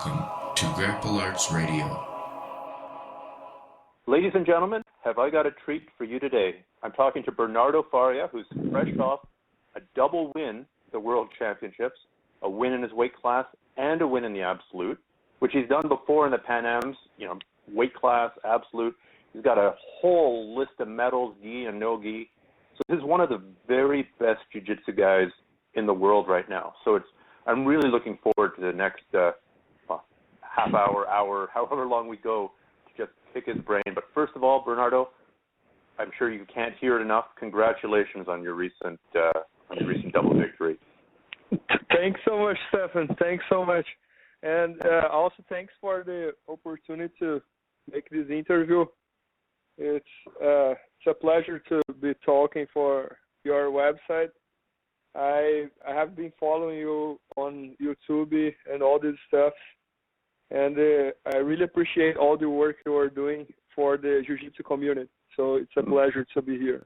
Welcome to Grapplearts Radio. Ladies and gentlemen, have I got a treat for you today. I'm talking to Bernardo Faria, who's fresh off a double win at the World Championships, a win in his weight class and a win in the absolute, which he's done before in the Pan Ams, weight class, absolute. He's got a whole list of medals, gi and no gi. So this is one of the very best jiu-jitsu guys in the world right now. So I'm really looking forward to the next half hour, however long we go, to just pick his brain. But first of all, Bernardo, I'm sure you can't hear it enough. Congratulations on your recent double victory. Thanks so much, Stephan. Thanks so much. And also thanks for the opportunity to make this interview. It's a pleasure to be talking for your website. I have been following you on YouTube and all this stuff, and I really appreciate all the work you are doing for the jiu-jitsu community. So it's a pleasure to be here.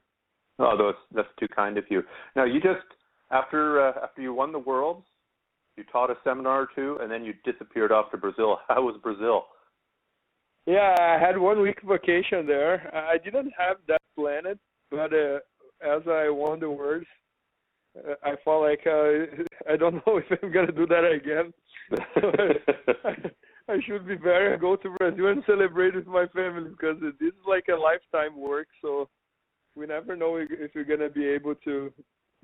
Oh, that's too kind of you. Now, you just after you won the Worlds, you taught a seminar or two, and then you disappeared off to Brazil. How was Brazil? Yeah, I had 1 week vacation there. I didn't have that planned, but as I won the Worlds, I felt like I don't know if I'm gonna do that again. I should be better go to Brazil and celebrate with my family, because this is like a lifetime work. So we never know if we're gonna be able to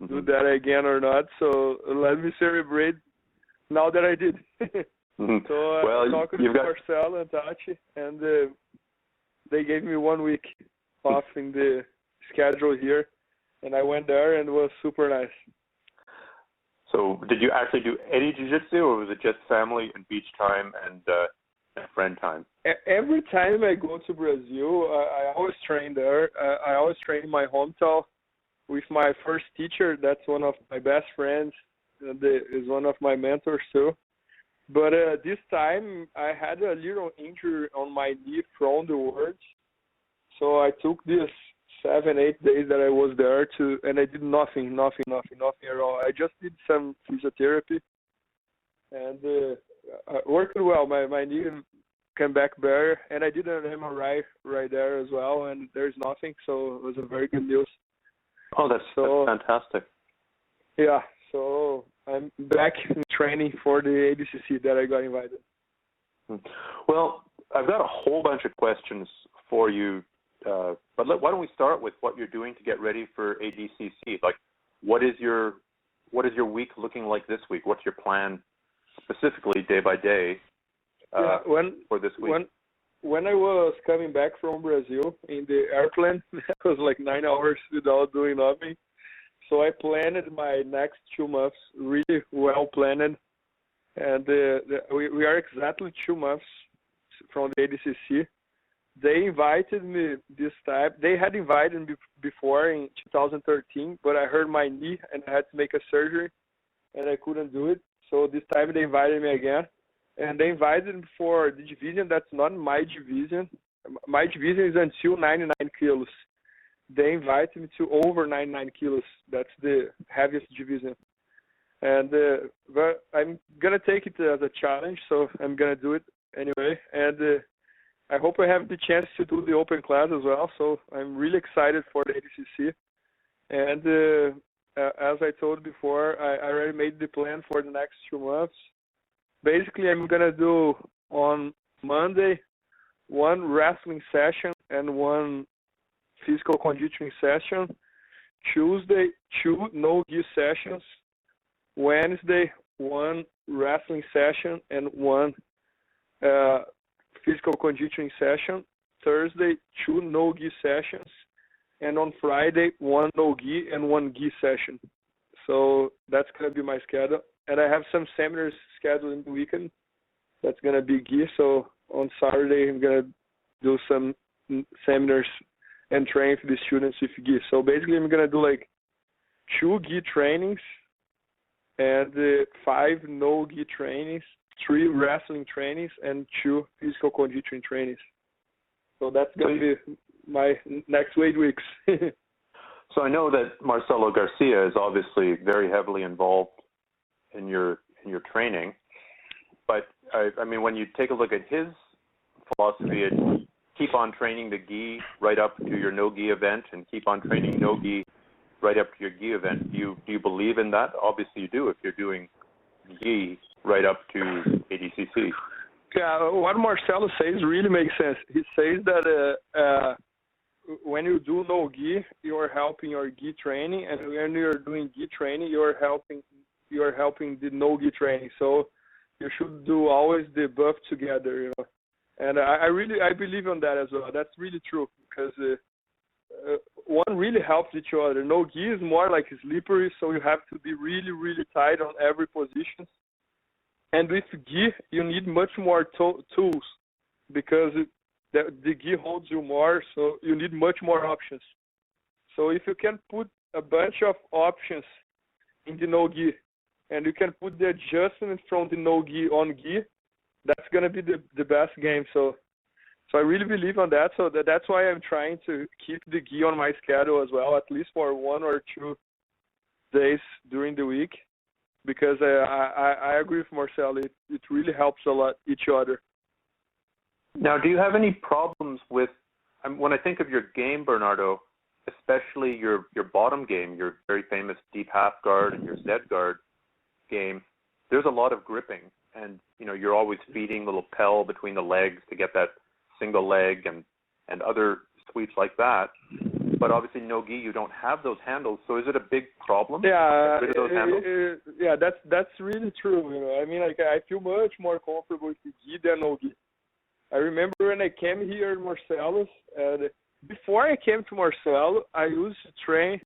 do that again or not. So let me celebrate now that I did. So I talked with Marcelo and Tati, and they gave me 1 week off in the schedule here, and I went there, and it was super nice. So did you actually do any jiu-jitsu, or was it just family and beach time and friend time? Every time I go to Brazil, I always train there. I always train in my hometown with my first teacher. That's one of my best friends. Is one of my mentors too. But this time I had a little injury on my knee from the Worlds, so I took this 7-8 days that I was there and I did nothing at all. I just did some physiotherapy, and worked well. My knee came back better, and I did an MRI right there as well, and there's nothing, so it was a very good news. Oh, that's fantastic. Yeah, so I'm back in training for the ADCC that I got invited. Well, I've got a whole bunch of questions for you. But why don't we start with what you're doing to get ready for ADCC? Like, what is your week looking like this week? What's your plan specifically day by day for this week? When I was coming back from Brazil in the airplane, it was like 9 hours without doing nothing. So I planned my next 2 months really well planned, and we are exactly 2 months from the ADCC. They invited me this time. They had invited me before in 2013, but I hurt my knee and I had to make a surgery, and I couldn't do it. So this time they invited me again, and they invited me for the division that's not my division. My division is until 99 kilos. They invited me to over 99 kilos. That's the heaviest division. And but I'm gonna take it as a challenge, so I'm gonna do it anyway. And I hope I have the chance to do the open class as well, so I'm really excited for the ADCC. And as I told before, I already made the plan for the next 2 months. Basically, I'm going to do on Monday 1 wrestling session and 1 physical conditioning session. Tuesday, 2 no-gi sessions. Wednesday, 1 wrestling session and 1 physical conditioning session. Thursday, 2 no-gi sessions, and on Friday, 1 no-gi and 1 gi session. So that's going to be my schedule. And I have some seminars scheduled in the weekend. That's going to be gi. So on Saturday, I'm going to do some seminars and train for the students with gi. So basically, I'm going to do like 2 gi trainings and 5 no-gi trainings, 3 wrestling trainings, and 2 physical conditioning trainings. So that's going to be my next 8 weeks. So I know that Marcelo Garcia is obviously very heavily involved in your training, but I mean, when you take a look at his philosophy, it's keep on training the gi right up to your no gi event, and keep on training no gi right up to your gi event. Do you believe in that? Obviously, you do if you're doing gi right up to ADCC. Yeah, what Marcelo says really makes sense. He says that when you do no gi, you are helping your gi training, and when you're doing gi training, you are helping the no gi training. So you should do always the both together, you know. And I believe in that as well. That's really true, because one really helps each other. No gi is more like slippery, so you have to be really, really tight on every position. And with gi, you need much more tools, because the gi holds you more, so you need much more options. So if you can put a bunch of options in the no gi, and you can put the adjustment from the no gi on gi, that's gonna be the best game. So I really believe on that. So that's why I'm trying to keep the gi on my schedule as well, at least for 1 or 2 days during the week, because I agree with Marcelo. It really helps a lot each other. Now, do you have any problems with, when I think of your game, Bernardo, especially your bottom game, your very famous deep half guard and your Z guard game, there's a lot of gripping, and you know, you're always feeding little Pell between the legs to get that single leg and other sweeps like that. But obviously, no gi, you don't have those handles. So is it a big problem? Yeah, to get rid of those handles? Yeah, that's really true. You know, I mean, like, I feel much more comfortable with the gi than no gi. I remember when I came here in Marcelo's, and before I came to Marcelo, I used to train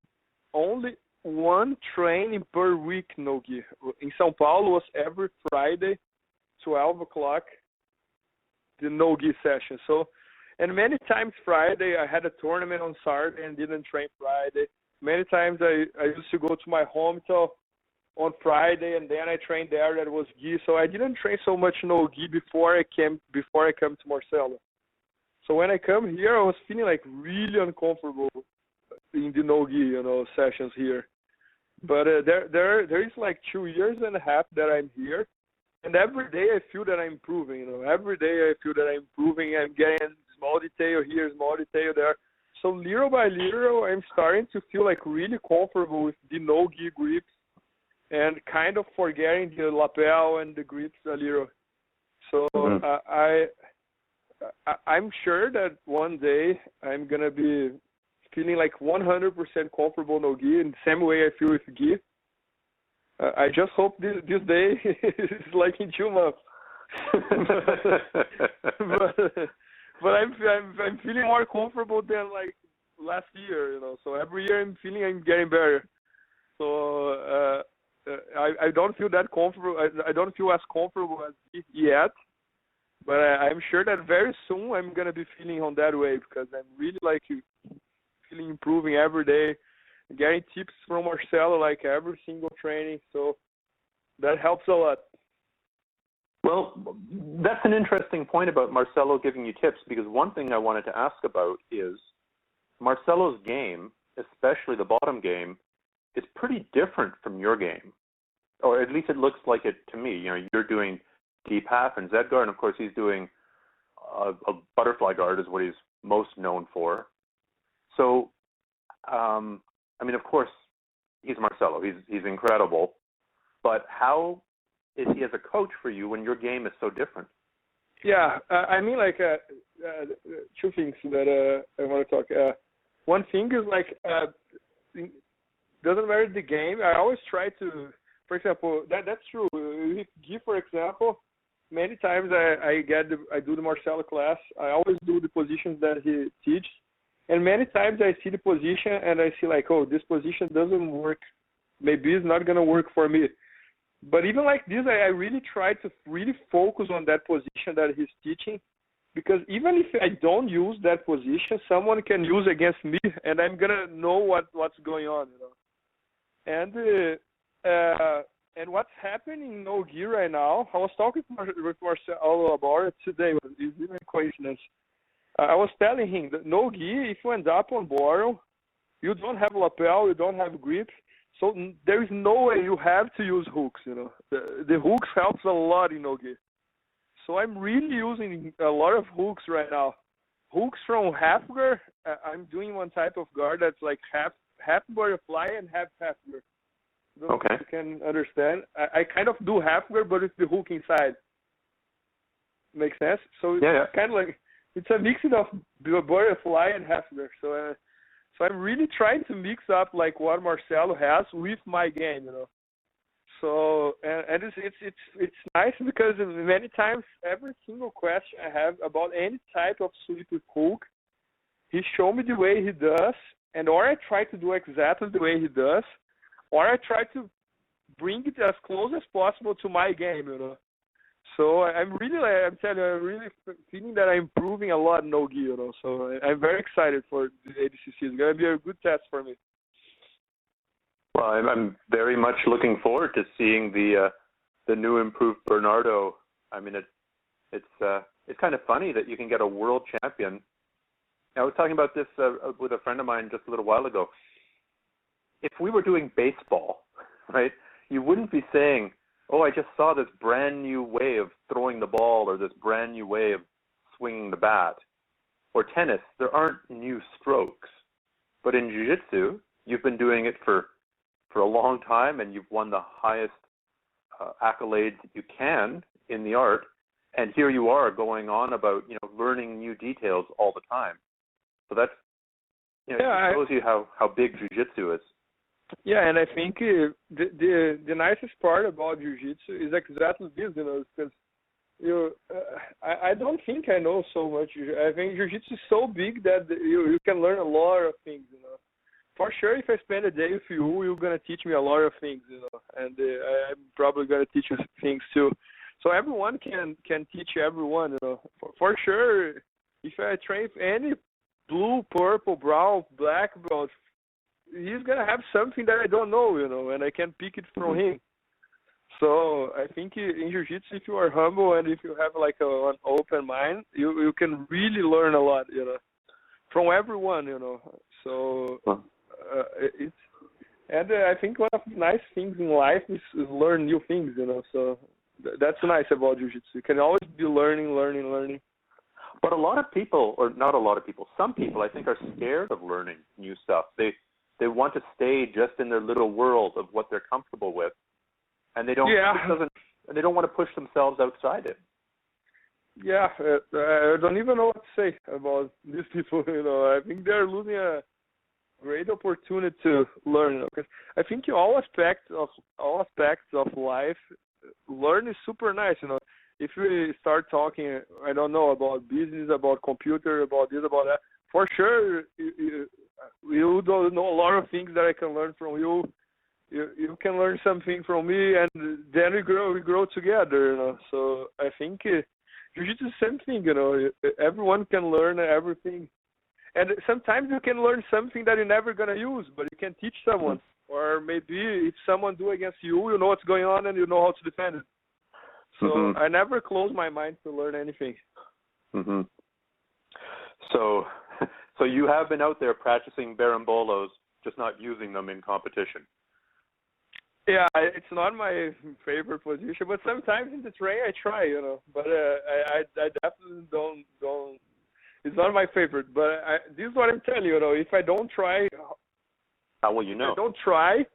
only 1 training per week no gi. In São Paulo, was every Friday, 12 o'clock, the no gi session. So, and many times Friday, I had a tournament on Saturday and didn't train Friday. Many times I used to go to my hometown on Friday, and then I trained there. That was gi. So I didn't train so much no gi before I come to Marcelo. So when I come here, I was feeling like really uncomfortable in the no gi, you know, sessions here. But there is like 2.5 years that I'm here, and every day I feel that I'm improving. You know, every day I feel that I'm improving. I'm getting small detail here, small detail there. So little by little, I'm starting to feel like really comfortable with the no gi grips, and kind of forgetting the lapel and the grips a little. So I'm sure that one day I'm gonna be feeling like 100% comfortable no gi in the same way I feel with gi. I just hope this day is like in 2 months. but I'm feeling more comfortable than like last year, you know. So every year I'm feeling I'm getting better. So I don't feel that comfortable. I don't feel as comfortable as yet. But I'm sure that very soon I'm gonna be feeling on that way, because I'm really like feeling improving every day, getting tips from Marcelo like every single training. So that helps a lot. Well, that's an interesting point about Marcelo giving you tips, because one thing I wanted to ask about is Marcelo's game, especially the bottom game, is pretty different from your game, or at least it looks like it to me. You know, you're doing deep half and Z guard, and of course he's doing a butterfly guard is what he's most known for. So, I mean, of course, he's Marcelo. He's incredible. But how is he as a coach for you when your game is so different? Yeah, I mean, like, 2 things that I want to talk. One thing is, like, doesn't matter the game. I always try to, for example, that's true. With gi, for example, many times I do the Marcelo class. I always do the positions that he teaches. And many times I see the position and I see like, oh, this position doesn't work. Maybe it's not going to work for me. But even like this, I really try to really focus on that position that he's teaching, because even if I don't use that position, someone can use against me, and I'm going to know what's going on, you know. And what's happening in no gi right now, I was talking with Marcelo about it today. It's even a coincidence. I was telling him that no gi, if you end up on bottom, you don't have lapel, you don't have grip, so there is no way you have to use hooks, you know. The hooks helps a lot in no gi. So I'm really using a lot of hooks right now. Hooks from half guard. I'm doing one type of guard that's like half butterfly and half guard. Okay. You can understand. I kind of do half guard, but it's the hook inside. Makes sense? So it's kind of like, it's a mixing of butterfly and half guard. So I'm really trying to mix up like what Marcelo has with my game, you know. So and it's nice because many times every single question I have about any type of sweep with hook, he show me the way he does, and or I try to do exactly the way he does, or I try to bring it as close as possible to my game, you know. So I'm telling you, I'm really feeling that I'm improving a lot in no-gi, you know. So I'm very excited for the ADCC. It's gonna be a good test for me. Well, I'm very much looking forward to seeing the new improved Bernardo. I mean, it's kind of funny that you can get a world champion. I was talking about this with a friend of mine just a little while ago. If we were doing baseball, right, you wouldn't be saying, "Oh, I just saw this brand new way of throwing the ball or this brand new way of swinging the bat." Or tennis, there aren't new strokes. But in jiu-jitsu, you've been doing it for a long time, and you've won the highest accolades that you can in the art, and here you are going on about, you know, learning new details all the time. So that's, you know, it shows you how big jiu-jitsu is. Yeah, and I think the nicest part about jiu-jitsu is exactly this, you know, because I don't think I know so much. I think jiu-jitsu is so big that you can learn a lot of things, you know. For sure, if I spend a day with you, you're going to teach me a lot of things, you know, and I'm probably going to teach you things too. So everyone can teach everyone, you know. For sure, if I train with any blue, purple, brown, black belt, he's going to have something that I don't know, you know, and I can pick it from him. So I think in jiu-jitsu, if you are humble and if you have like an open mind, you can really learn a lot, you know, from everyone, you know. So I think one of the nice things in life is learn new things, you know. So that's nice about jiu-jitsu. You can always be learning. But a lot of people, or not a lot of people, some people I think are scared of learning new stuff. They want to stay just in their little world of what they're comfortable with, and they don't. They don't want to push themselves outside it. Yeah, I don't even know what to say about these people. You know, I think they're losing a great opportunity to learn. You know, because I think all aspects of life, learn is super nice. You know, if we start talking, I don't know, about business, about computer, about this, about that, for sure, you don't know a lot of things that I can learn from you. You can learn something from me, and then we grow together. You know, so I think jiu-jitsu is the same thing. You know, everyone can learn everything, and sometimes you can learn something that you're never gonna use, but you can teach someone, or maybe if someone do against you, you know what's going on and you know how to defend it. So I never close my mind to learn anything. So you have been out there practicing berimbolos, just not using them in competition. Yeah, it's not my favorite position, but sometimes in the train I try, you know. But I definitely don't. It's not my favorite. But this is what I'm telling you, you know. If I don't try, how will you know? If I don't try,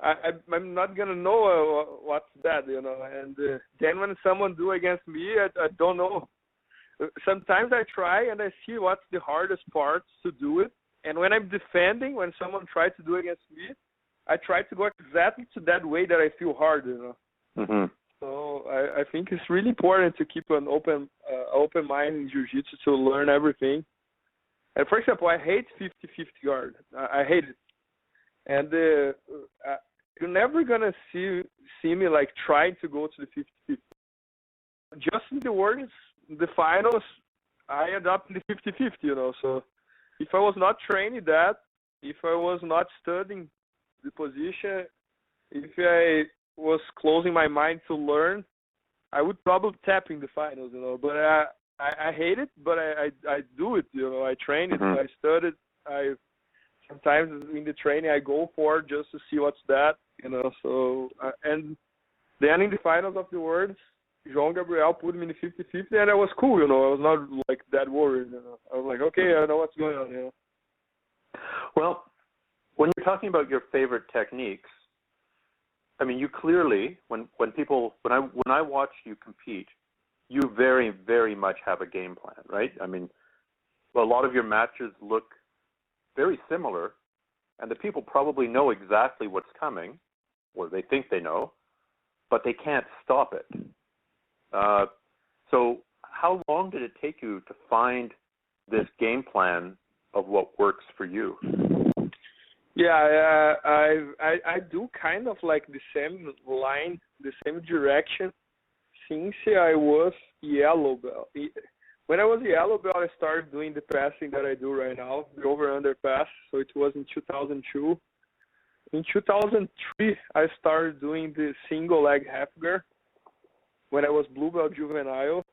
I'm not gonna know what's that, you know. And then when someone do against me, I don't know. Sometimes I try and I see what's the hardest parts to do it. And when I'm defending, when someone tries to do against me, I try to go exactly to that way that I feel hard, you know. So I think it's really important to keep an open mind in jiu-jitsu to learn everything. And for example, I hate 50-50 guard. I hate it. And you're never gonna see me like trying to go to the 50-50. Just in the words, the finals, I adopted the 50-50, you know. So if I was not training that, if I was not studying the position, if I was closing my mind to learn, I would probably tap in the finals, you know. But I hate it, but I do it, you know. I train it, I study it. Sometimes in the training I go for it just to see what's that, you know. So and then in the finals of the worlds, João Gabriel put me in the 50-50, and I was cool, I was not like that worried. I was like, okay, I know what's going on. Well, when you're talking about your favorite techniques, I mean, you clearly, when I watch you compete, you very, very much have a game plan, right? I mean, a lot of your matches look very similar, and the people probably know exactly what's coming, or they think they know, but they can't stop it. So how long did it take you to find this game plan of what works for you? Yeah, I do kind of like the same line, the same direction since I was yellow belt. When I was yellow belt, I started doing the passing that I do right now, the over-under pass. So it was in 2002. In 2003, I started doing the single leg half guard when I was blue belt juvenile.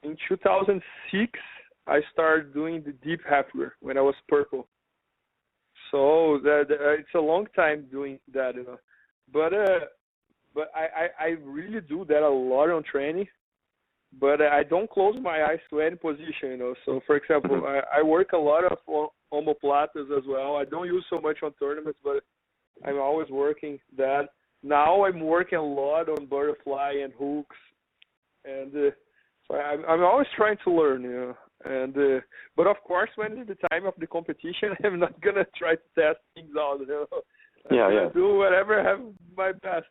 In 2006, I started doing the deep half guard when I was purple. So it's a long time doing that, But I really do that a lot on training. But I don't close my eyes to any position, So, for example, I work a lot of omoplatas as well. I don't use so much on tournaments, but I'm always working that. Now I'm working a lot on butterfly and hooks, and so I'm always trying to learn, And but of course, when it's the time of the competition, I'm not gonna try to test things out, I'm gonna do whatever I have my best,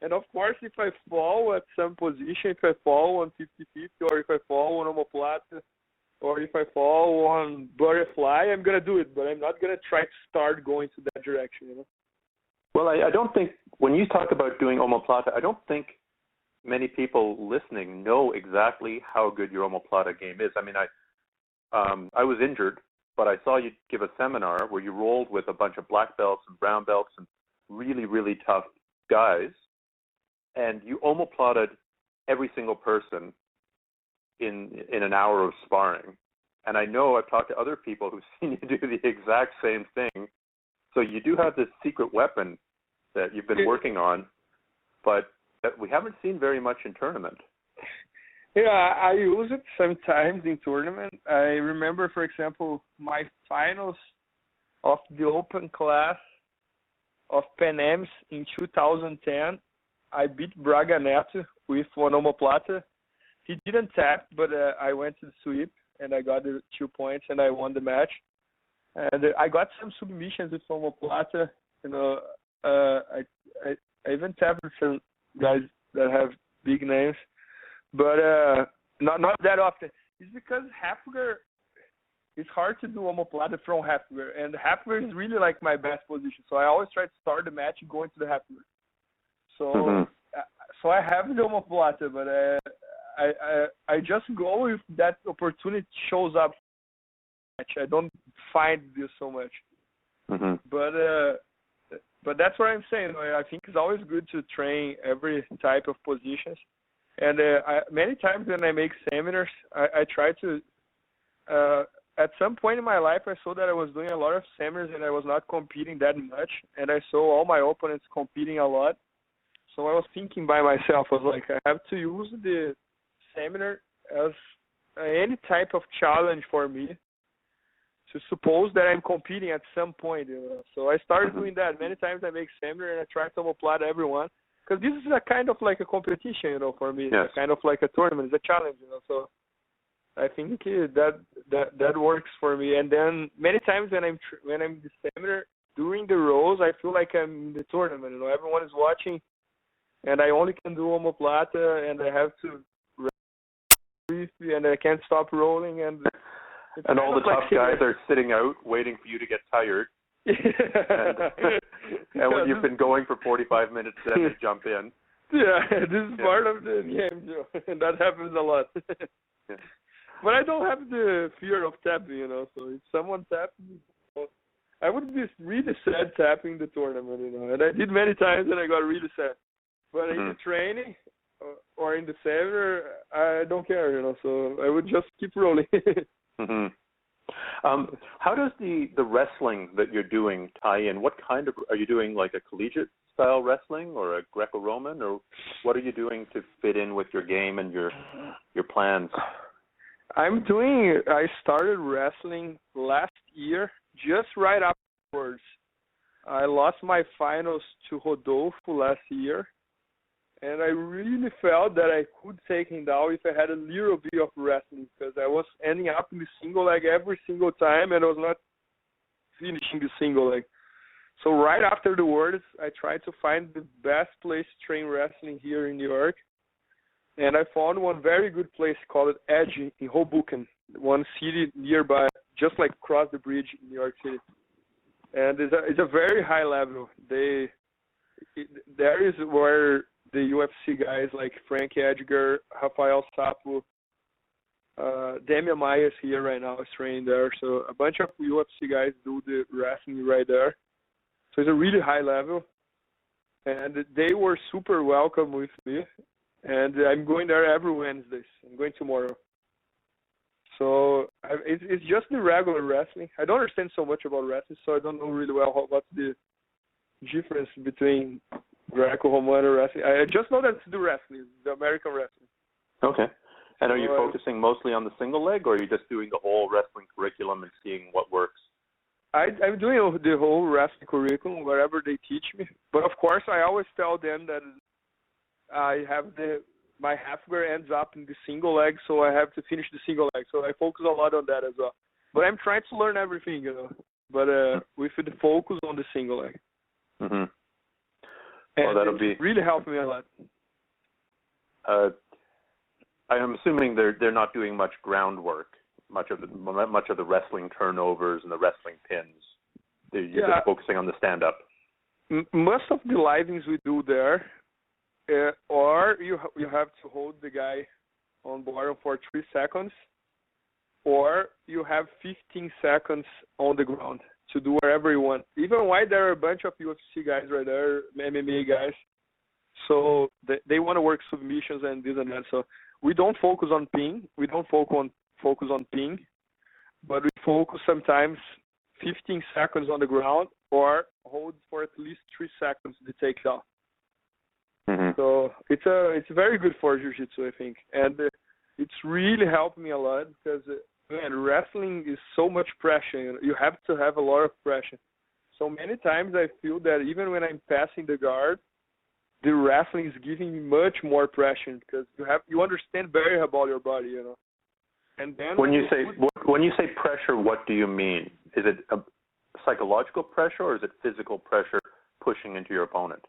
And of course, if I fall at some position, if I fall on 50-50, or if I fall on omoplata, or if I fall on butterfly, I'm gonna do it, but I'm not gonna try to start going to that direction, Well, I don't think when you talk about doing omoplata, I don't think many people listening know exactly how good your omoplata game is. I mean, I was injured, but I saw you give a seminar where you rolled with a bunch of black belts and brown belts and really, really tough guys, and you omoplated every single person in an hour of sparring. And I know I've talked to other people who've seen you do the exact same thing. So you do have this secret weapon that you've been working on, but that we haven't seen very much in tournament. Yeah, I use it sometimes in tournament. I remember, for example, my finals of the open class of Pan Ams in 2010. I beat Braga Neto with one omoplata. He didn't tap, but I went to the sweep, and I got the 2 points, and I won the match. And I got some submissions with omoplata. I even tapped with some guys that have big names, but not that often. It's because half guard, it's hard to do omoplata from half guard, and half guard is really like my best position. So I always try to start the match going to the half guard. So so I have the omoplata, but I just go if that opportunity shows up. I don't find this so much, but that's what I'm saying. I think it's always good to train every type of positions, and many times when I make seminars, I try to. At some point in my life, I saw that I was doing a lot of seminars and I was not competing that much, and I saw all my opponents competing a lot. So I was thinking by myself, I was like, I have to use the seminar as any type of challenge for me, to suppose that I'm competing at some point. So I started doing that. Many times I make seminar and I try to omoplata everyone, because this is a kind of like a competition, for me. Yes. It's kind of like a tournament. It's a challenge, So I think that works for me. And then many times when I'm the seminar during the rows, I feel like I'm in the tournament. Everyone is watching, and I only can do omoplata, and I have to breathe, and I can't stop rolling, and all the tough guys are sitting out waiting for you to get tired. and when you've been going for 45 minutes, then they jump in. Yeah, this is part of the game, Joe, and that happens a lot. But I don't have the fear of tapping, so if someone taps me, I would be really sad tapping the tournament, and I did many times and I got really sad. But in the training or in the seminar, I don't care, so I would just keep rolling. How does the wrestling that you're doing tie in? What kind of, are you doing like a collegiate style wrestling or a Greco-Roman, or what are you doing to fit in with your game and your plans? I started wrestling last year, just right afterwards. I lost my finals to Rodolfo last year, and I really felt that I could take him down if I had a little bit of wrestling, because I was ending up in the single leg every single time, and I was not finishing the single leg. So right after the Worlds, I tried to find the best place to train wrestling here in New York. And I found one very good place called Edge in Hoboken, one city nearby, just like across the bridge in New York City. And it's a very high level. There is where the UFC guys like Frank Edgar, Rafael Sapo, Damian Maia is here right now, is training there. So a bunch of UFC guys do the wrestling right there. So it's a really high level. And they were super welcome with me. And I'm going there every Wednesdays. I'm going tomorrow. So it's just the regular wrestling. I don't understand so much about wrestling, so I don't know really well what's the difference between Greco-Roman wrestling. I just know that it's the wrestling, the American wrestling. Okay. And are you focusing mostly on the single leg, or are you just doing the whole wrestling curriculum and seeing what works? I'm doing the whole wrestling curriculum, wherever they teach me. But of course, I always tell them that I have my half guard ends up in the single leg, so I have to finish the single leg. So I focus a lot on that as well. But I'm trying to learn everything, but with the focus on the single leg. Mm-hmm. And that'll really helped me a lot. I'm assuming they're not doing much groundwork, much of the wrestling turnovers and the wrestling pins. You're just focusing on the stand-up. Most of the livings we do there, or you have to hold the guy on bottom for 3 seconds, or you have 15 seconds on the ground to do whatever you want. Even while there are a bunch of UFC guys right there, MMA guys, so they want to work submissions and this and that. So we don't focus on ping. We don't focus on ping, but we focus sometimes 15 seconds on the ground or hold for at least 3 seconds the takedown. Mm-hmm. So it's very good for jiu-jitsu, I think, and it's really helped me a lot because wrestling is so much pressure. You have to have a lot of pressure. So many times I feel that even when I'm passing the guard, the wrestling is giving me much more pressure because you understand better about your body, And then when you say pressure, what do you mean? Is it a psychological pressure or is it physical pressure pushing into your opponent?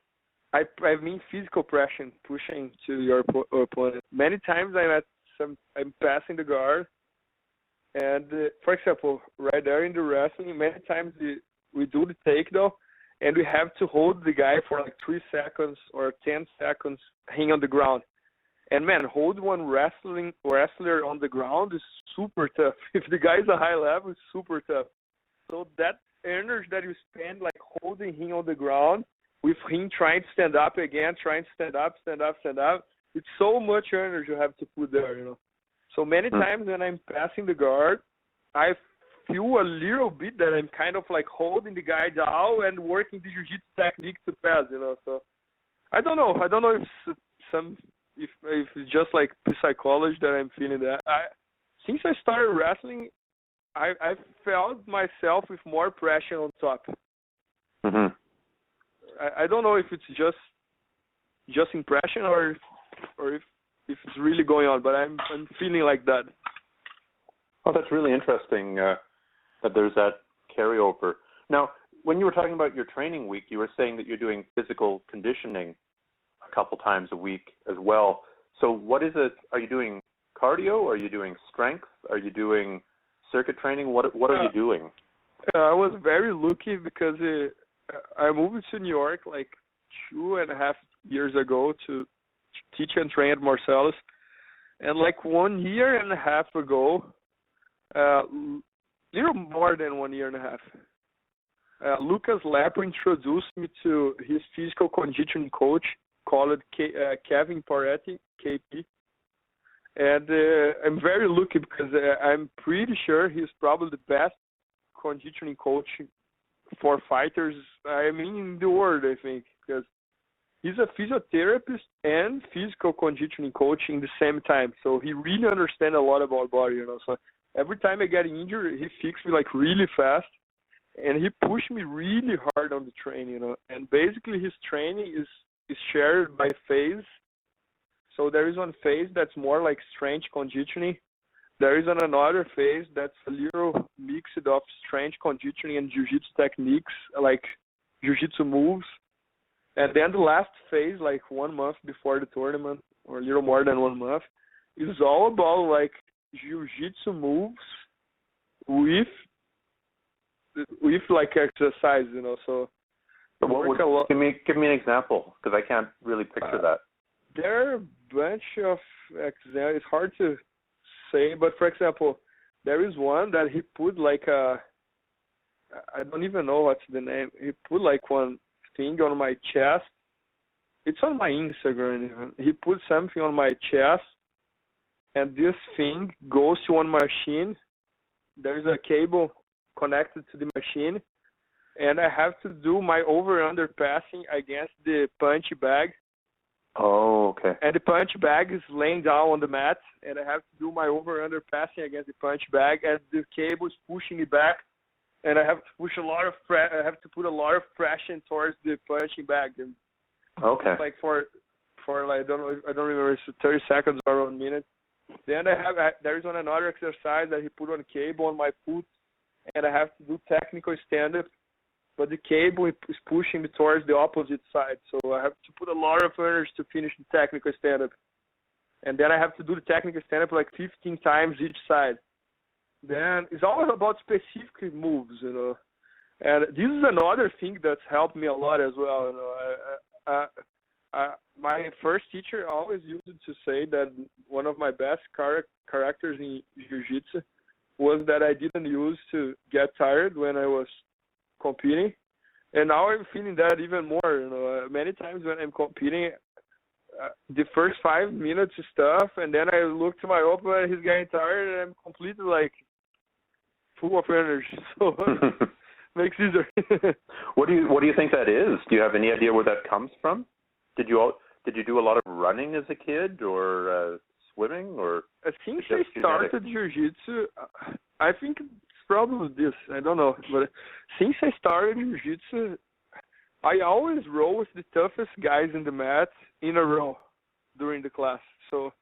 I mean physical pressure pushing to your opponent. Many times I'm passing the guard, and for example, right there in the wrestling, many times we do the takedown, and we have to hold the guy for like 3 seconds or 10 seconds hanging on the ground. And man, hold one wrestler on the ground is super tough. If the guy is a high level, it's super tough. So that energy that you spend like holding him on the ground, with him trying to stand up again, trying to stand up, it's so much energy you have to put there, So many times when I'm passing the guard, I feel a little bit that I'm kind of like holding the guy down and working the jiu-jitsu technique to pass, So I don't know. I don't know if it's just like the psychology that I'm feeling that. Since I started wrestling, I felt myself with more pressure on top. Mm-hmm. I don't know if it's just impression or if it's really going on, but I'm feeling like that. Oh, that's really interesting that there's that carryover. Now, when you were talking about your training week, you were saying that you're doing physical conditioning a couple times a week as well. So what is it? Are you doing cardio? Are you doing strength? Are you doing circuit training? What are you doing? I was very lucky because I moved to New York like 2.5 years ago to teach and train at Marcelo's. And like 1.5 years ago, little more than 1.5 years, Lucas Lepper introduced me to his physical conditioning coach called Kevin Paretti, KP. And I'm very lucky because I'm pretty sure he's probably the best conditioning coach for fighters, in the world, I think. Because he's a physiotherapist and physical conditioning coach in the same time. So he really understands a lot about body, you know. So every time I get injured, he fixes me like really fast, and he pushed me really hard on the training, you know. And basically his training is shared by phase. So there is one phase that's more like strength conditioning. There is another phase that's a little mix of strength conditioning and jiu-jitsu techniques, like jiu-jitsu moves. And then the last phase, like 1 month before the tournament, or a little more than 1 month, is all about like jiu-jitsu moves with like exercise, you know. So give me an example, because I can't really picture that. There are a bunch of examples. It's hard to say, but for example, there is one that he put like I don't even know what's the name. He put like one thing on my chest. It's on my Instagram even. He put something on my chest, and this thing goes to one machine. There's a cable connected to the machine, and I have to do my over-under passing against the punch bag. Oh, okay. And the punch bag is laying down on the mat, and I have to do my over-under passing against the punch bag, and the cable is pushing me back, and I have to push I have to put a lot of pressure towards the punching bag. And okay. Like for like I don't remember, it's 30 seconds or 1 minute. Then there is another exercise that he put on a cable on my foot, and I have to do technical stand-up. But the cable is pushing me towards the opposite side. So I have to put a lot of energy to finish the technical stand-up. And then I have to do the technical stand-up like 15 times each side. Then it's always about specific moves, you know. And this is another thing that's helped me a lot as well, you know. My first teacher always used to say that one of my best characters in jiu-jitsu was that I didn't use to get tired when I was competing, and now I'm feeling that even more, you know. Many times when I'm competing, the first 5 minutes is tough, and then I look to my opponent, he's getting tired, and I'm completely like full of energy. So makes it easier. What do you think that is? Do you have any idea where that comes from? Did you do a lot of running as a kid, or swimming, or? Since I started jiu-jitsu, I think probably this, I don't know, but since I started jiu-jitsu, I always roll with the toughest guys in the mat in a row during the class. So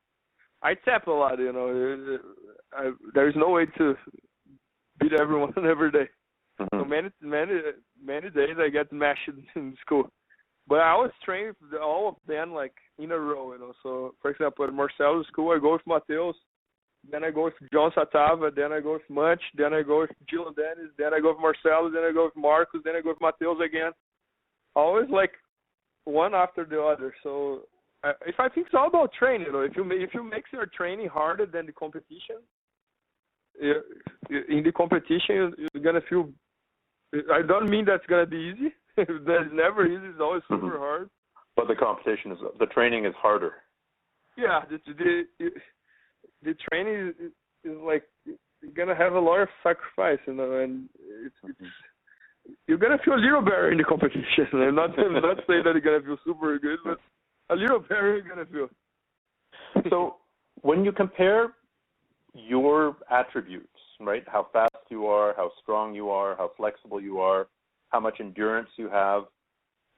I tap a lot, you know. There's no way to beat everyone every day. So many days I get mashed in school. But I always train with all of them like in a row, you know. So for example, at Marcelo's school, I go with Mateus. Then I go with John Satava, then I go with Munch, then I go with Dylan Dennis, then I go with Marcelo, then I go with Marcos, then I go with Mateus again. Always like one after the other. So if I think it's all about training, you know, if you make your training harder than the competition, in the competition you're gonna feel. I don't mean that's gonna be easy. That's never easy. It's always super hard. But the training is harder. Yeah, the training is like you're gonna have a lot of sacrifice, you know, and it's you're gonna feel a little better in the competition. I'm not saying that you're gonna feel super good, but a little better you're gonna feel. So when you compare your attributes, right, how fast you are, how strong you are, how flexible you are, how much endurance you have,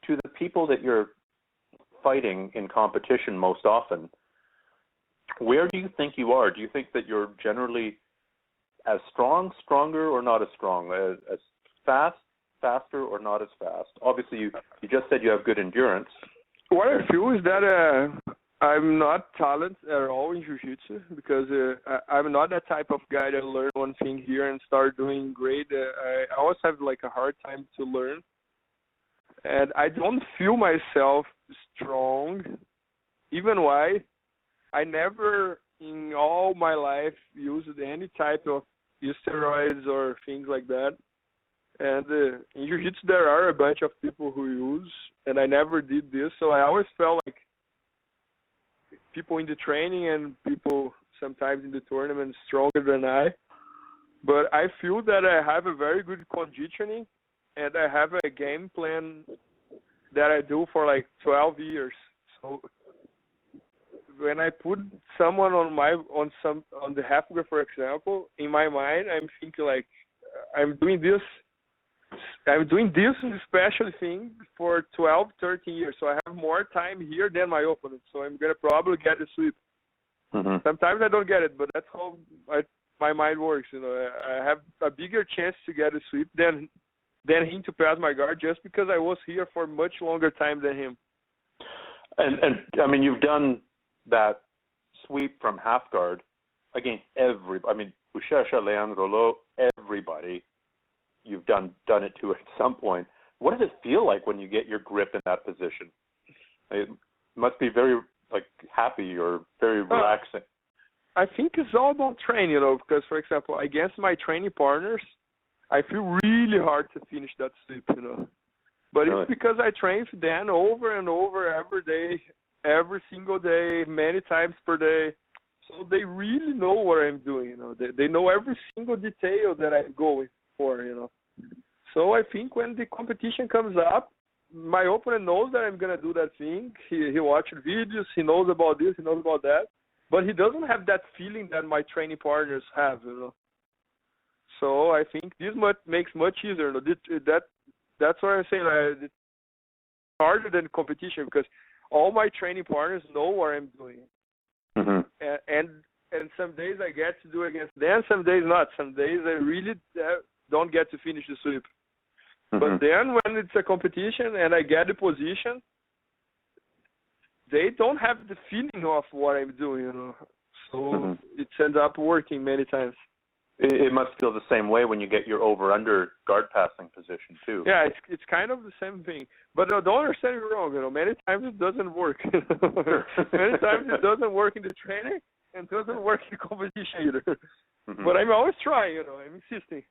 to the people that you're fighting in competition most often, where do you think you are? Do you think that you're generally as strong, stronger, or not as strong? As fast, faster, or not as fast? Obviously, you just said you have good endurance. What I feel is that I'm not talented at all in jiu-jitsu, because I'm not that type of guy that learn one thing here and start doing great. I always have like a hard time to learn. And I don't feel myself strong, even why I never in all my life used any type of steroids or things like that. And in jiu-jitsu there are a bunch of people who use, and I never did this. So I always felt like people in the training and people sometimes in the tournament stronger than I. But I feel that I have a very good conditioning, and I have a game plan that I do for like 12 years. So when I put someone on the half guard, for example, in my mind, I'm thinking like I'm doing this special thing for 12, 13 years. So I have more time here than my opponent. So I'm gonna probably get the sweep. Sometimes I don't get it, but that's how my mind works. You know, I have a bigger chance to get a sweep than him to pass my guard, just because I was here for much longer time than him. And I mean, you've done that sweep from half guard against everybody. I mean, Buchecha, Leandro, Rollo, everybody. You've done it to at some point. What does it feel like when you get your grip in that position? It must be very happy or very relaxing. I think it's all about training, you know, because, for example, against my training partners, I feel really hard to finish that sweep, you know. But really? It's because I train for them over and over every day, every single day, many times per day. So they really know what I'm doing, you know. They know every single detail that I'm going for, you know. So I think when the competition comes up, my opponent knows that I'm going to do that thing. He watched videos, he knows about this, he knows about that. But he doesn't have that feeling that my training partners have, you know. So I think this makes much easier. You know? That's what I'm saying. It's harder than competition because all my training partners know what I'm doing. And some days I get to do against them, some days not. Some days I really don't get to finish the sweep. But then when it's a competition and I get the position, they don't have the feeling of what I'm doing, you know. So it ends up working many times. It must feel the same way when you get your over-under guard passing position too. Yeah, it's kind of the same thing. But don't understand me wrong, you know. Many times it doesn't work. Many times it doesn't work in the training and doesn't work in the competition either. But I'm always trying, you know. I'm insisting.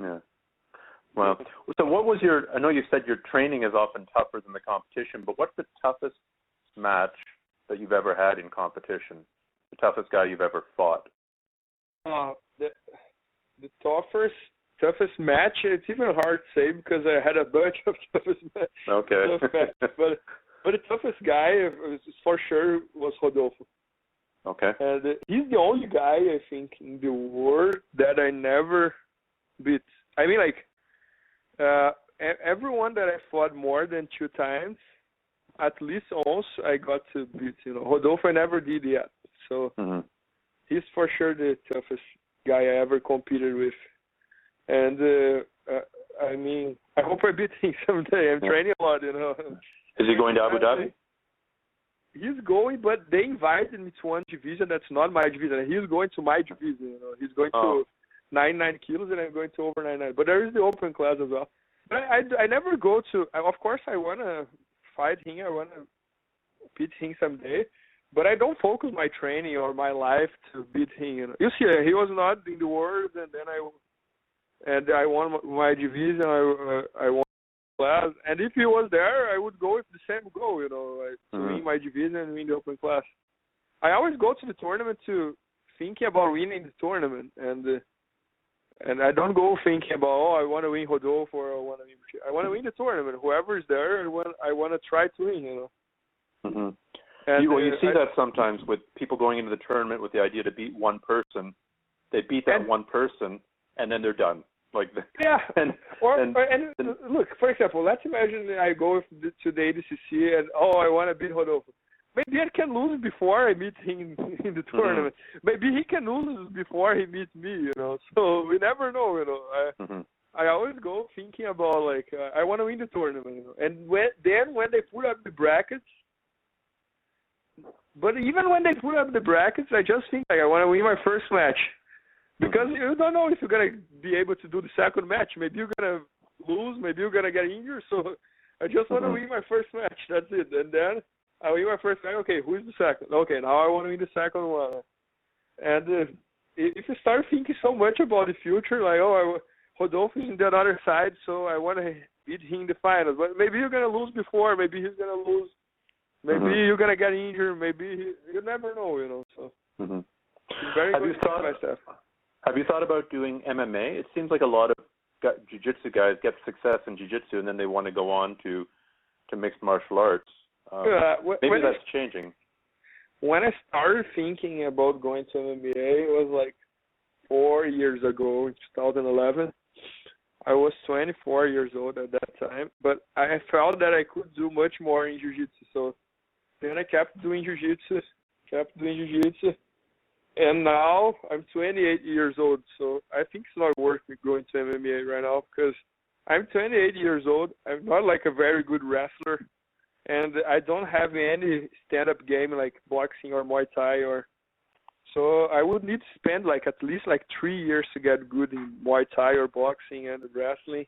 Yeah. Well, so what was I know you said your training is often tougher than the competition, but what's the toughest match that you've ever had in competition? The toughest guy you've ever fought? The toughest match, it's even hard to say because I had a bunch of toughest matches. Okay. But the toughest guy, for sure, was Rodolfo. Okay. And he's the only guy, I think, in the world that I never beat. I mean, everyone that I fought more than 2 times, at least once I got to beat, you know. Rodolfo I never did yet. So he's for sure the toughest guy I ever competed with. And I mean, I hope I beat him someday. I'm training a lot, you know. Is he going to Abu Dhabi? He's going, but they invited me to one division that's not my division. He's going to my division, you know. He's going to 99 kilos and I'm going to over 99. But there is the open class as well. But I never go to, of course I want to fight him. I want to beat him someday. But I don't focus my training or my life to beat him. You know, you see, he was not in the world, and then I won my division. I won class, and if he was there, I would go with the same goal. You know, to win my division and win the open class. I always go to the tournament to thinking about winning the tournament, and I don't go thinking about I want to win Rodolfo or I want to win the tournament. Whoever is there, I want to try to win. You know. And you see that sometimes with people going into the tournament with the idea to beat one person. They beat that one person, and then they're done. Look, for example, let's imagine I go to the ADCC and I want to beat Rodolfo. Maybe I can lose before I meet him in the tournament. Maybe he can lose before he meets me. You know, so we never know. You know, I always go thinking about I want to win the tournament. You know? And when they put up the brackets. But even when they put up the brackets, I just think I want to win my first match. Because you don't know if you're going to be able to do the second match. Maybe you're going to lose. Maybe you're going to get injured. So I just want to win my first match. That's it. And then I win my first match. Okay, who's the second? Okay, now I want to win the second one. And if you start thinking so much about the future, Rodolfo is on the other side, so I want to beat him in the finals. But maybe you're going to lose before. Maybe he's going to lose. Maybe you're going to get injured. Maybe you never know, you know. So it's very good to myself. Have you thought about doing MMA? It seems like a lot of jiu-jitsu guys get success in jiu-jitsu and then they want to go on to to mixed martial arts. Maybe that's changing. When I started thinking about going to MMA, it was like 4 years ago, in 2011. I was 24 years old at that time, but I felt that I could do much more in jiu-jitsu. So then I kept doing jiu-jitsu, and now I'm 28 years old. So I think it's not worth me going to MMA right now because I'm 28 years old. I'm not like a very good wrestler, and I don't have any stand-up game like boxing or Muay Thai or. So I would need to spend like at least like 3 years to get good in Muay Thai or boxing and wrestling.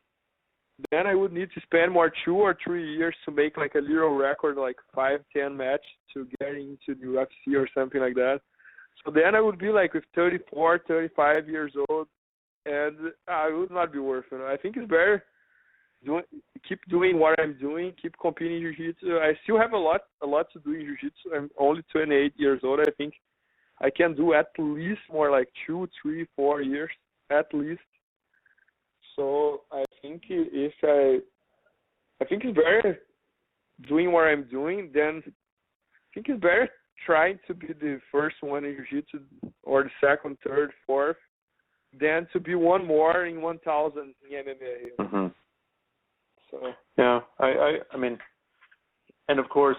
Then I would need to spend more 2 or 3 years to make like a little record, like 5-10 matches to get into the UFC or something like that. So then I would be like with 34, 35 years old, and I would not be worth it. I think it's better keep doing what I'm doing, keep competing in jiu-jitsu. I still have a lot to do in jiu-jitsu. I'm only 28 years old. I think I can do at least more like 2, 3, 4 years at least. So I think if I think it's better doing what I'm doing, then I think it's better trying to be the first one in jiu-jitsu or the second, third, fourth, than to be one more in 1,000 in MMA. Mm-hmm. So yeah, I mean, and of course,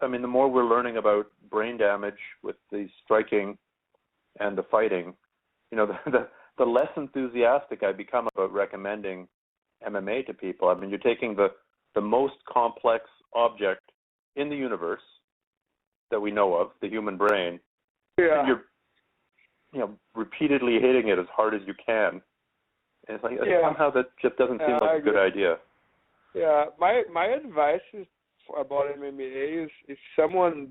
I mean, the more we're learning about brain damage with the striking and the fighting, you know, the less enthusiastic I become about recommending MMA to people. I mean, you're taking the most complex object in the universe that we know of, the human brain, and you're, repeatedly hitting it as hard as you can. And it's like somehow that just doesn't seem like a good idea. Yeah, my advice is about MMA is if someone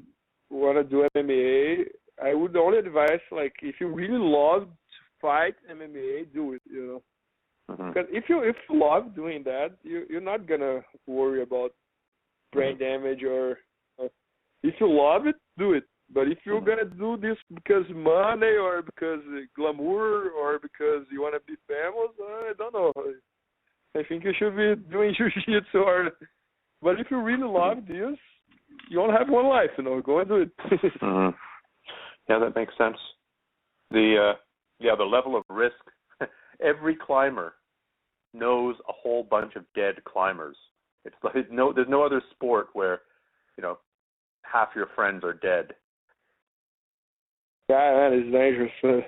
want to do MMA, I would only advise, like, if you really love to fight MMA, do it, Mm-hmm. Because if you love doing that, you're not gonna worry about brain damage or if you love it, do it. But if you're gonna do this because money or because glamour or because you want to be famous, I don't know. I think you should be doing jiu-jitsu but if you really love this, you only have one life, go and do it. Mm-hmm. Yeah, that makes sense. The level of risk. Every climber knows a whole bunch of dead climbers. It's like there's no other sport where, half your friends are dead. Yeah, that is dangerous.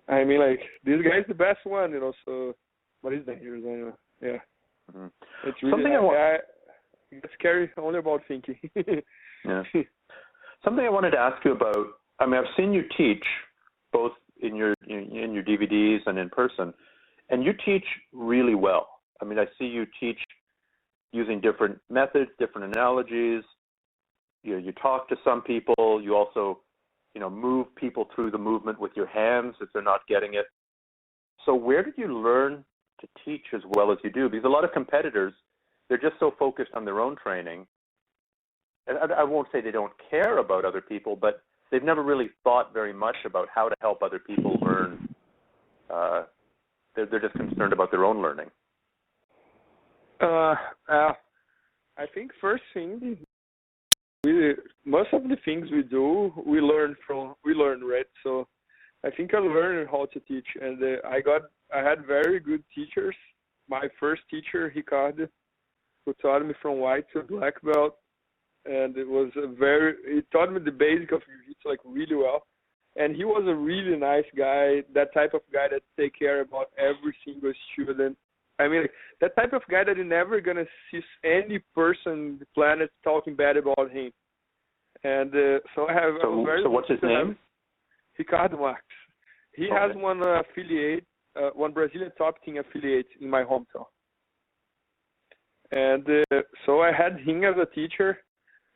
I mean, like, this guy's the best one, so, but it's dangerous anyway. Yeah. Mm-hmm. It's really it's scary only about thinking. Yeah. Something I wanted to ask you about, I mean, I've seen you teach both in your DVDs and in person, and you teach really well. I mean, I see you teach using different methods, different analogies. You talk to some people. You also, move people through the movement with your hands if they're not getting it. So where did you learn to teach as well as you do? Because a lot of competitors, they're just so focused on their own training. And I won't say they don't care about other people, but they've never really thought very much about how to help other people learn. They're just concerned about their own learning. I think first thing, most of the things we do, we learn, right? So I think I learned how to teach, and I had very good teachers. My first teacher, Ricardo, who taught me from white to black belt, and he taught me the basic of jiu-jitsu like really well. And he was a really nice guy, that type of guy that take care about every single student. I mean, like, that type of guy that you're never gonna see any person on the planet talking bad about him. And so I have. So what's his name? Ricardo Marques. He has one affiliate, one Brazilian top team affiliate in my hometown. And so I had him as a teacher.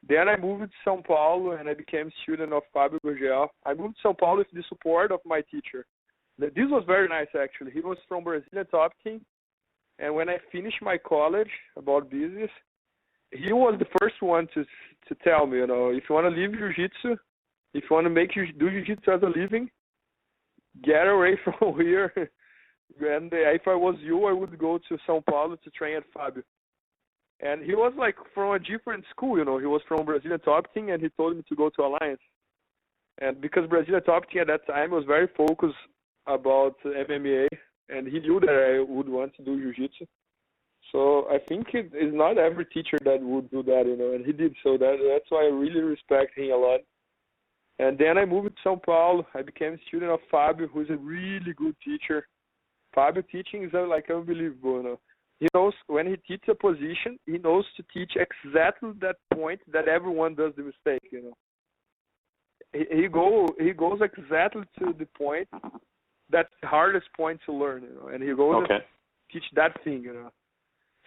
Then I moved to São Paulo and I became a student of Fábio Gurgel. I moved to São Paulo with the support of my teacher. This was very nice, actually. He was from Brazilian top team. And when I finished my college about business, he was the first one to tell me, if you want to leave jiu-jitsu, if you want to do jiu-jitsu as a living, get away from here. And if I was you, I would go to São Paulo to train at Fábio. And he was like from a different school, you know. He was from Brazilian Top Team, and he told me to go to Alliance. And because Brazilian Top Team at that time was very focused about MMA, and he knew that I would want to do jiu-jitsu. So I think it is not every teacher that would do that, you know, and he did. So that's why I really respect him a lot. And then I moved to São Paulo. I became a student of Fabio, who's a really good teacher. Fabio teaching is like unbelievable, you know. He knows when he teaches a position, he knows to teach exactly that point that everyone does the mistake, you know. He goes exactly to the point that's the hardest point to learn, you know, and he goes and teach that thing, you know.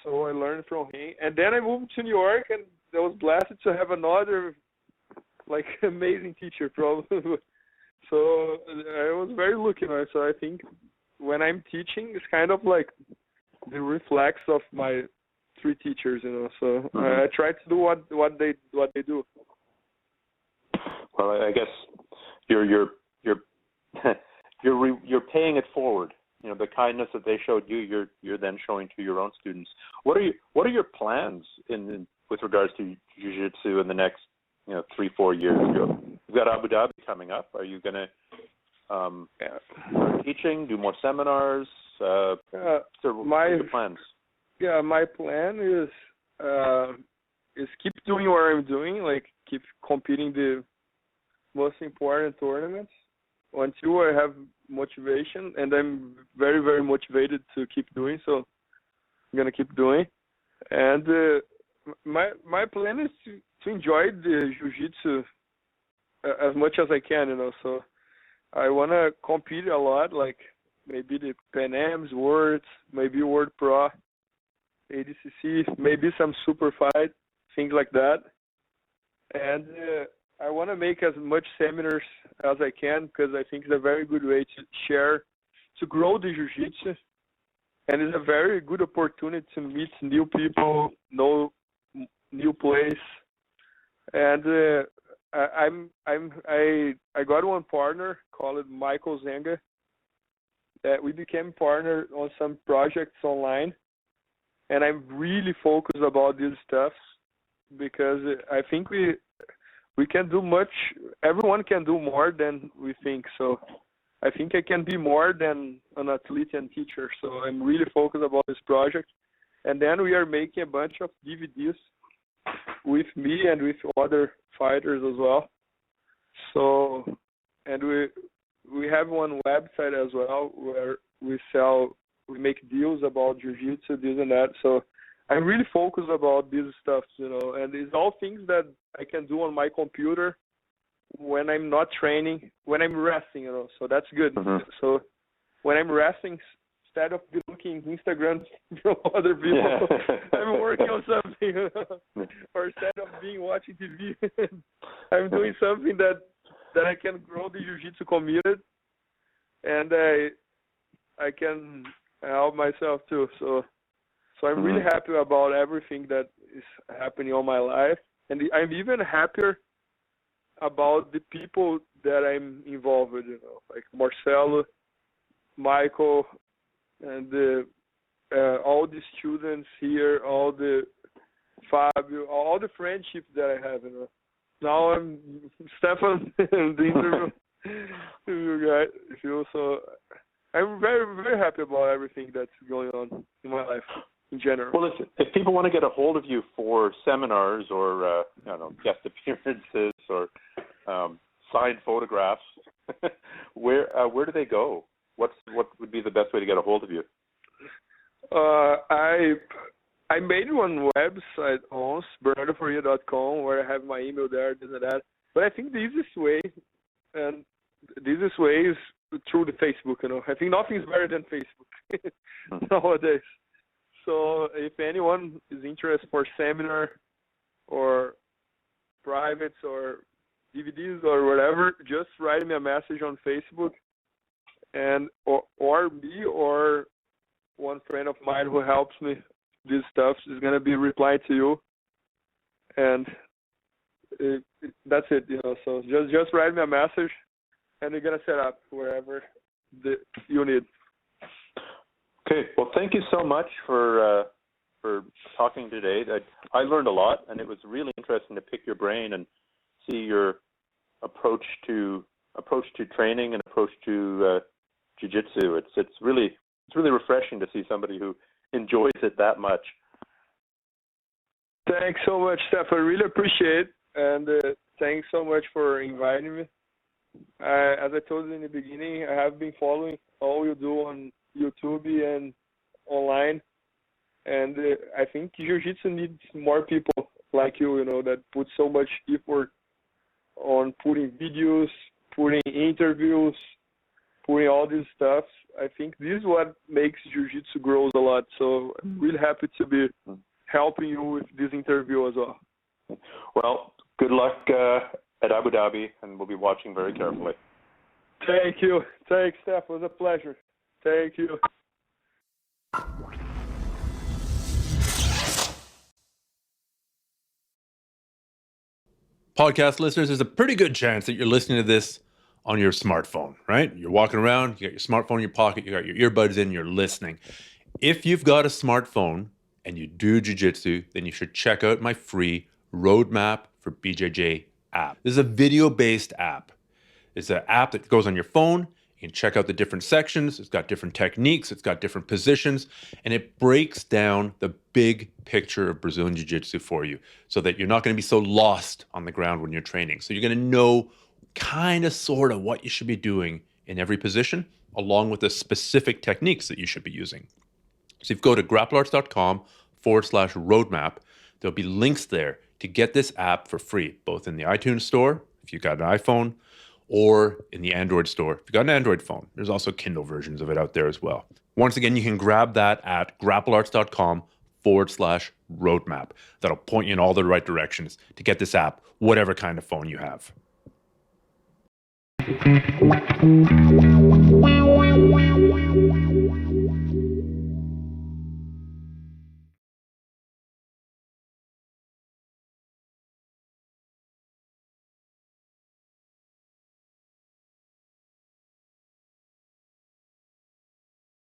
So I learned from him, and then I moved to New York, and I was blessed to have another like amazing teacher, probably. So I was very lucky, you know. So I think when I'm teaching, it's kind of like the reflex of my three teachers, you know. So I try to do what they do. Well, I guess you're you're paying it forward. You know, the kindness that they showed you, you're then showing to your own students. What are your plans with regards to jiu-jitsu in the next 3-4 years? You've got Abu Dhabi coming up. Are you going to start teaching, do more seminars? What are your plans? Yeah, my plan is keep doing what I'm doing, like keep competing the most important tournaments until I have motivation, and I'm very, very motivated to keep doing, so I'm going to keep doing. And my plan is to enjoy the jiu-jitsu as much as I can, you know, so I want to compete a lot, like maybe the Pan Ams, Worlds, maybe World Pro, ADCC, maybe some super fight, things like that. And I want to make as much seminars as I can, because I think it's a very good way to share, to grow the jiu-jitsu, and it's a very good opportunity to meet new people, know new place. And I got one partner called Michael Zenga, that we became partner on some projects online, and I'm really focused about this stuff, because I think we can do much. Everyone can do more than we think. So I think I can be more than an athlete and teacher. So I'm really focused about this project. And then we are making a bunch of DVDs with me and with other fighters as well. So, and we have one website as well where we make deals about jiu-jitsu, this and that. So I'm really focused about this stuff, you know, and it's all things that I can do on my computer when I'm not training, when I'm resting, you know, so that's good. So when I'm resting, instead of looking Instagram from other people, I'm working on something, or instead of watching TV, I'm doing something that I can grow the jiu-jitsu community, and I can help myself too. So I'm really happy about everything that is happening in my life. And I'm even happier about the people that I'm involved with, you know, like Marcelo, Michael, and all the students here, all the Fabio, all the friendships that I have, you know. Now I'm Stephan, the interview guy. So I'm very, very happy about everything that's going on in my life in general. Well, if people want to get a hold of you for seminars or I don't know, guest appearances or signed photographs, where do they go? What would be the best way to get a hold of you? I made one website once, BernardoFaria.com, where I have my email there, this and that. But I think the easiest way is through the Facebook, you know. I think nothing is better than Facebook nowadays. So if anyone is interested for seminar or privates or DVDs or whatever, just write me a message on Facebook, and or me or one friend of mine who helps me this stuff is gonna be replying to you, and that's it, you know. So just write me a message, and we're gonna set up wherever you need. Okay. Well, thank you so much for for talking today. I learned a lot, and it was really interesting to pick your brain and see your approach to training and approach to jiu-jitsu. It's really refreshing to see somebody who enjoys it that much. Thanks so much, Steph. I really appreciate it, and thanks so much for inviting me. As I told you in the beginning, I have been following all you do on YouTube and online, and I think jiu-jitsu needs more people like you, that put so much effort on putting videos, putting interviews, putting all this stuff. I think this is what makes jiu-jitsu grows a lot. So I'm really happy to be helping you with this interview as well. Well, good luck at Abu Dhabi, and we'll be watching very carefully. Thank you. Thanks, Steph. It was a pleasure. Thank you. Podcast listeners, there's a pretty good chance that you're listening to this on your smartphone, right? You're walking around, you got your smartphone in your pocket, you got your earbuds in, you're listening. If you've got a smartphone and you do jiu-jitsu, then you should check out my free Roadmap for BJJ app. This is a video-based app. It's an app that goes on your phone. You can check out the different sections. It's got different techniques. It's got different positions. And it breaks down the big picture of Brazilian Jiu-Jitsu for you so that you're not going to be so lost on the ground when you're training. So you're going to know kind of, sort of what you should be doing in every position, along with the specific techniques that you should be using. So if you go to grapplearts.com/roadmap, there'll be links there to get this app for free, both in the iTunes store, if you've got an iPhone, or in the Android store. If you've got an Android phone, there's also Kindle versions of it out there as well. Once again, you can grab that at grapplearts.com/roadmap. That'll point you in all the right directions to get this app, whatever kind of phone you have.